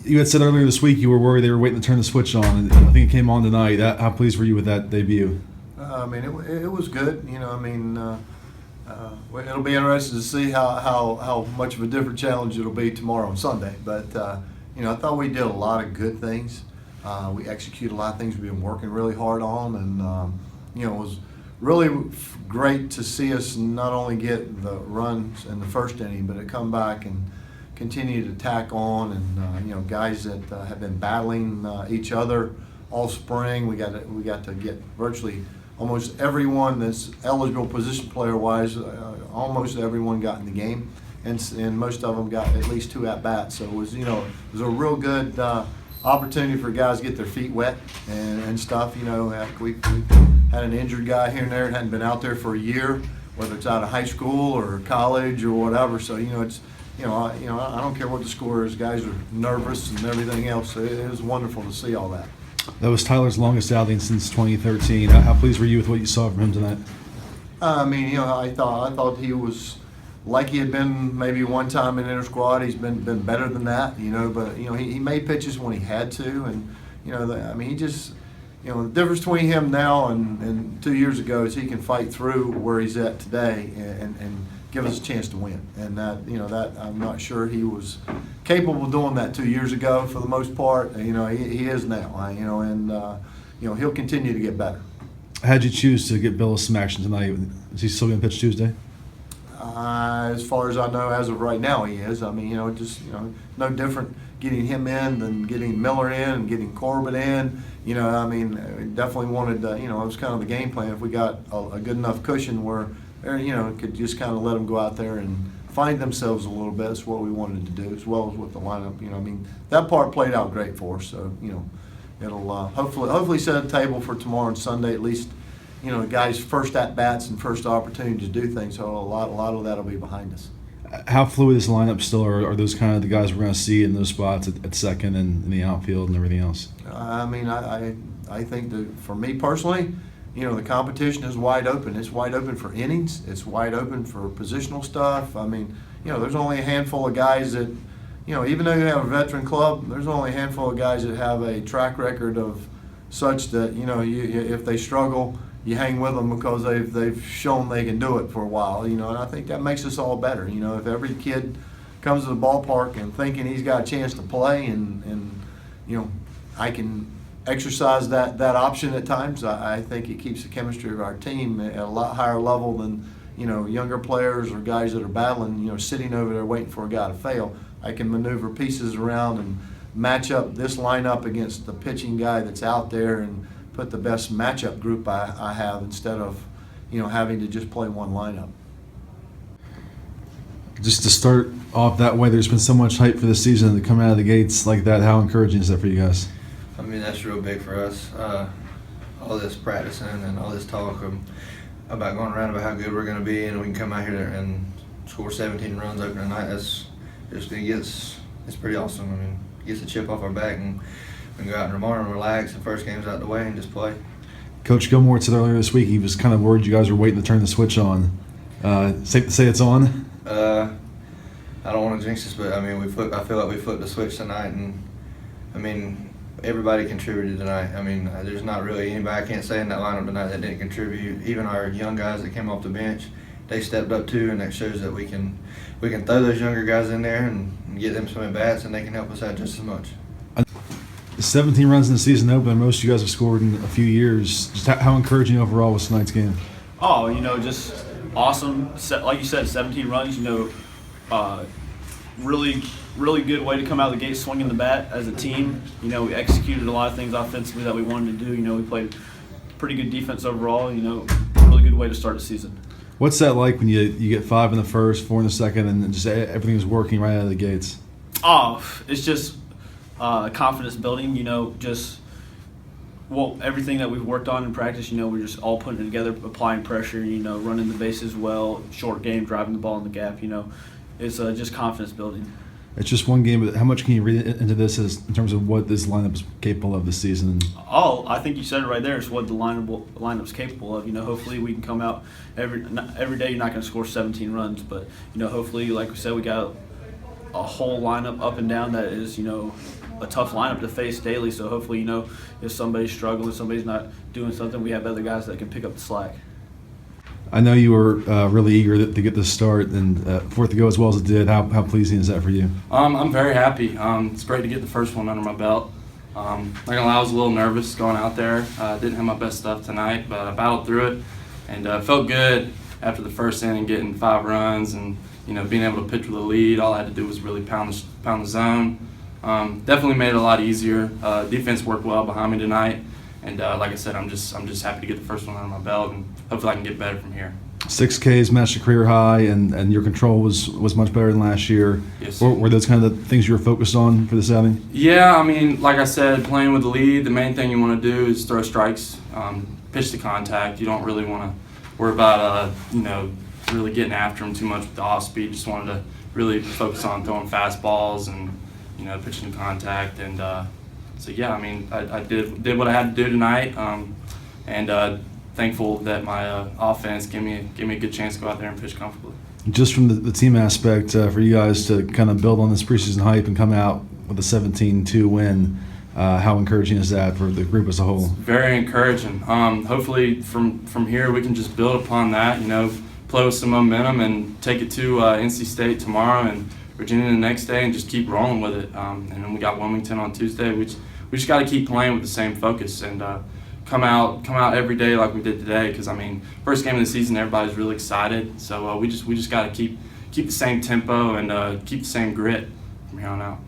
You had said earlier this week you were worried they were waiting to turn the switch on, and I think it came on tonight. How pleased were you with that debut? I mean, it was good. It'll be interesting to see how much of a different challenge it'll be tomorrow on Sunday. But, I thought we did a lot of good things. We executed a lot of things we've been working really hard on. And, it was really great to see us not only get the runs in the first inning, but to come back and continue to tack on. And, guys that have been battling each other all spring, we got to get virtually almost everyone that's eligible position player-wise, almost everyone got in the game, and most of them got at least 2 at-bats. So it was a real good opportunity for guys to get their feet wet and stuff. We had an injured guy here and there that hadn't been out there for a year, whether it's out of high school or college or whatever. So it's I don't care what the score is. Guys are nervous and everything else. So it was wonderful to see all that. That was Tyler's longest outing since 2013. How pleased were you with what you saw from him tonight? I thought he was like he had been maybe one time in inter squad. He's been better than that, But he made pitches when he had to, and he just the difference between him now and 2 years ago is he can fight through where he's at today and give us a chance to win. And that I'm not sure he was capable of doing that 2 years ago for the most part. He is now. He'll continue to get better. How'd you choose to get Bill some action tonight? Is he still going to pitch Tuesday? As far as I know, as of right now, he is. No different getting him in than getting Miller in and getting Corbett in. We definitely wanted. It was kind of the game plan. If we got a good enough cushion where, could just kind of let them go out there and find themselves a little bit. That's what we wanted to do, as well as with the lineup. That part played out great for us. So, it'll hopefully set a table for tomorrow and Sunday. At least, the guys' first at bats and first opportunity to do things. So a lot of that'll be behind us. How fluid is the lineup still? Are those kind of the guys we're going to see in those spots at second and in the outfield and everything else? I think that for me personally, the competition is wide open. It's wide open for innings. It's wide open for positional stuff. There's only a handful of guys that, even though you have a veteran club, there's only a handful of guys that have a track record of such that, if they struggle, you hang with them because they've shown they can do it for a while, and I think that makes us all better. If every kid comes to the ballpark and thinking he's got a chance to play and I can exercise that option at times, I think it keeps the chemistry of our team at a lot higher level than, younger players or guys that are battling, sitting over there waiting for a guy to fail. I can maneuver pieces around and match up this lineup against the pitching guy that's out there and put the best matchup group I have instead of, having to just play one lineup. Just to start off that way, there's been so much hype for the season to come out of the gates like that. How encouraging is that for you guys? That's real big for us. All this practicing and all this talk about going around about how good we're going to be, and we can come out here and score 17 runs opening night. It's pretty awesome. It gets a chip off our back, and we can go out and tomorrow and relax. The first game's out the way and just play. Coach Gilmore said earlier this week he was kind of worried you guys were waiting to turn the switch on. Safe to say it's on? I don't want to jinx this, but I feel like we flipped the switch tonight, and everybody contributed tonight. There's not really anybody I can't say in that lineup tonight that didn't contribute. Even our young guys that came off the bench, they stepped up too, and that shows that we can throw those younger guys in there and get them some at bats, and they can help us out just as much. 17 runs in the season opener. Most of you guys have scored in a few years. Just how encouraging overall was tonight's game? Just awesome. Like you said, 17 runs. Really good way to come out of the gate swinging the bat as a team. We executed a lot of things offensively that we wanted to do. We played pretty good defense overall. Really good way to start the season. What's that like when you get 5 in the first, 4 in the second, and just everything is working right out of the gates? It's just confidence building. Everything that we've worked on in practice. We're just all putting it together, applying pressure. Running the bases well, short game, driving the ball in the gap. It's just confidence building. It's just one game, but how much can you read into this in terms of what this lineup is capable of this season? I think you said it right there. It's what the lineup's capable of. Hopefully we can come out every day. You're not going to score 17 runs, but hopefully, like we said, we got a whole lineup up and down that is a tough lineup to face daily. So hopefully, you know, if somebody's struggling, somebody's not doing something, we have other guys that can pick up the slack. I know you were really eager to get this start and for it to go as well as it did. How pleasing is that for you? I'm very happy. It's great to get the first one under my belt. Not gonna lie, I was a little nervous going out there. Didn't have my best stuff tonight, but I battled through it and felt good after the first inning, getting 5 runs and being able to pitch with a lead. All I had to do was really pound the zone. Definitely made it a lot easier. Defense worked well behind me tonight. And like I said, I'm just happy to get the first one under my belt, and hopefully I can get better from here. 6 Ks matched a career high, and your control was much better than last year. Yes. Were those kind of the things you were focused on for this outing? Yeah, I mean, like I said, playing with the lead, the main thing you want to do is throw strikes, pitch to contact. You don't really want to worry about really getting after them too much with the off speed. Just wanted to really focus on throwing fastballs and pitching to contact. And so yeah, I mean, I did what I had to do tonight, and thankful that my offense gave me a good chance to go out there and pitch comfortably. Just from the team aspect, for you guys to kind of build on this preseason hype and come out with a 17-2 win, how encouraging is that for the group as a whole? Very encouraging. Hopefully from here we can just build upon that, play with some momentum and take it to NC State tomorrow and Virginia the next day and just keep rolling with it. And then we got Wilmington on Tuesday. We just got to keep playing with the same focus and come out every day like we did today. Because I mean, first game of the season, everybody's really excited. So we just got to keep the same tempo and keep the same grit from here on out.